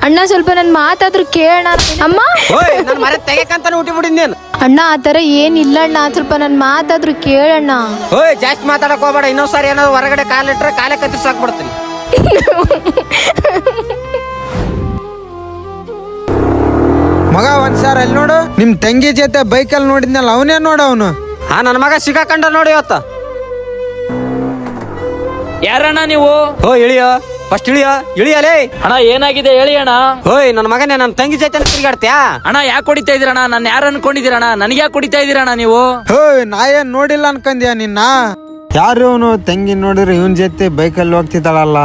ಅಣ್ಣ ಸ್ವಲ್ಪ ನನ್ ಮಾತಾದ್ರೂ ಕೇಳೋಣ. ಅಮ್ಮ ಓಯ್ ನನ್ನ ಮರ ತೆಗೆಕಂತಾನೆ ಊಟಿ ಬಿಡಿದ್ನೇನು. ಅಣ್ಣ ಆತರ ಏನಿಲ್ಲ ಅಣ್ಣ, ಸ್ವಲ್ಪ ನನ್ ಮಾತಾದ್ರೂ ಕೇಳಣ್ಣ. ಓಯ್ ಜಾಸ್ತಿ ಮಾತಾಡಕ್ ಹೋಗ್ಬೇಡ. ಇನ್ನೊಂದ್ಸಾರಿ ಏನಾದ್ರು ಹೊರಗಡೆ ಕಾಲಿಟ್ರೆ ಕಾಲೇ ಕತ್ತಿಸಾಕ್ಬಿಡ್ತೀನಿ. ಮಗ ಒಂದ್ಸಾರ ಅಲ್ಲಿ ನೋಡು, ನಿಮ್ ತಂಗಿ ಜೊತೆ ಬೈಕಲ್ಲಿ ನೋಡಿದ್ನಲ್ಲ ಅವನೇ ನೋಡ ಅವನು. ಹಾ ನನ್ನ ಮಗ ಸಿಗಾಕಂಡ ನೋಡಿ ಇವತ್ತ. ಯಾರಣ್ಣ ನೀವು? ಓ ಇಳಿಯೋ, ಫಸ್ಟ್ ಇಳಿಯಲೇ. ಅಣ್ಣ ಏನಾಗಿದೆ ಹೇಳಿ ಅಣ್ಣ. ಓಯ್ ನನ್ನ ಮಗನೇ ನನ್ನ ತಂಗಿ ಜೊತೆ ತಿರುಗಾಡ್ತೀಯಾ? ಅಣ್ಣ ಯಾಕೆ ಹೊಡಿತಾ ಇದೀರಣ್ಣ? ನಾನು ಯಾರು ಅನ್ಕೊಂಡಿದ್ದೀರಣ್ಣ? ನನಗೆ ಯಾಕೆ ಹೊಡಿತಾ ಇದೀರಣ್ಣ ನೀವು? ಹೋಯ್ ನಾ ಏನ್ ನೋಡಿಲ್ಲ ಅನ್ಕಂದ್ಯಾ ನಿನ್ನ? ಯಾರು ಅವನು? ತಂಗಿ ನೋಡಿದ್ರೆ ಇವನ್ ಜೊತೆ ಬೈಕಲ್ಲಿ ಹೋಗ್ತಿದ್ದಾಳಲ್ಲ.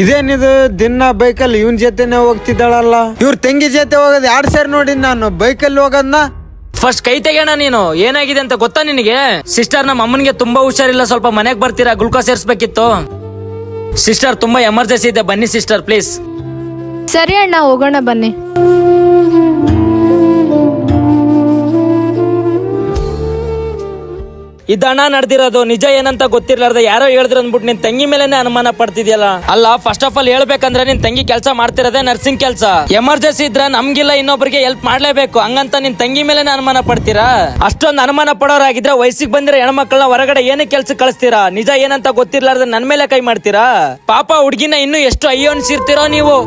ಇದೇನಿದು ದಿನ ಬೈಕಲ್ಲಿ ಇವನ್ ಜೊತೆನೆ ಹೋಗ್ತಿದ್ದಾಳಲ್ಲ. ಇವ್ರ ತಂಗಿ ಜೊತೆ ಹೋಗೋದ್ 2 ಸೇರಿ ನೋಡಿದ್ ನಾನು, ಬೈಕಲ್ಲಿ ಹೋಗೋದ್ನ. ಫಸ್ಟ್ ಕೈ ತೆಗೆಯೋಣ. ನೀನು ಏನಾಗಿದೆ ಅಂತ ಗೊತ್ತಾ ನಿನಗೆ? ಸಿಸ್ಟರ್ ನಮ್ಮ ಅಮ್ಮನಿಗೆ ತುಂಬಾ ಹುಷಾರಿಲ್ಲ, ಸ್ವಲ್ಪ ಮನೆಗೆ ಬರ್ತೀರಾ? ಗ್ಲೂಕೋಸ್ ಏರ್ಸ್ಬೇಕಿತ್ತು. ಸಿಸ್ಟರ್ ತುಂಬಾ ಎಮರ್ಜೆನ್ಸಿ ಇದೆ, ಬನ್ನಿ ಸಿಸ್ಟರ್ ಪ್ಲೀಸ್. ಸರಿ ಅಣ್ಣ ಹೋಗೋಣ ಬನ್ನಿ. ಇದಣ್ಣ ನಡೆದಿರೋದು. ನಿಜ ಏನಂತ ಗೊತ್ತಿರ್ಲಾರ್ದ ಯಾರೋ ಹೇಳಿದ್ರು ಅಂದ್ಬಿಟ್ಟು ನಿನ್ ತಂಗಿ ಮೇಲೆನೆ ಅನುಮಾನ ಪಡ್ತಿದ್ಯಲ್ಲ. ಅಲ್ಲ, ಫಸ್ಟ್ ಆಫ್ ಆಲ್ ಹೇಳ್ಬೇಕಂದ್ರೆ ನಿನ್ ತಂಗಿ ಕೆಲಸ ಮಾಡ್ತಿರೋದೇ ನರ್ಸಿಂಗ್ ಕೆಲಸ. ಎಮರ್ಜೆನ್ಸಿ ಇದ್ರೆ ನಮ್ಗಿಲ್ಲ ಇನ್ನೊಬ್ರಿಗೆ ಹೆಲ್ಪ್ ಮಾಡ್ಲೇಬೇಕು, ಹಂಗಂತ ನಿನ್ ತಂಗಿ ಮೇಲೆನೆ ಅನುಮಾನ ಪಡ್ತೀರಾ? ಅಷ್ಟೊಂದು ಅನುಮಾನ ಪಡೋರಾಗಿದ್ರೆ ವಯಸ್ಸಿಗೆ ಬಂದಿರೋ ಹೆಣ್ಮಕ್ಳನ್ನ ಹೊರಗಡೆ ಏನೇ ಕೆಲ್ಸ ಕಳಿಸ್ತೀರಾ? ನಿಜ ಏನಂತ ಗೊತ್ತಿರ್ಲಾರ್ದ ನನ್ ಮೇಲೆ ಕೈ ಮಾಡ್ತೀರಾ? ಪಾಪ ಹುಡ್ಗಿನ ಇನ್ನು ಎಷ್ಟು ಅಯ್ಯೋ ಅನ್ಸಿರ್ತೀರೋ ನೀವು.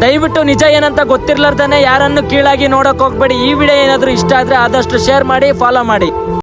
ದಯವಿಟ್ಟು ನಿಜ ಏನಂತ ಗೊತ್ತಿರ್ಲಾರ್ದಾನೆ ಯಾರನ್ನು ಕೀಳಾಗಿ ನೋಡಕ್ ಹೋಗ್ಬೇಡಿ. ಈ ವಿಡಿಯೋ ಏನಾದ್ರೂ ಇಷ್ಟ ಆದ್ರೆ ಆದಷ್ಟು ಶೇರ್ ಮಾಡಿ, ಫಾಲೋ ಮಾಡಿ.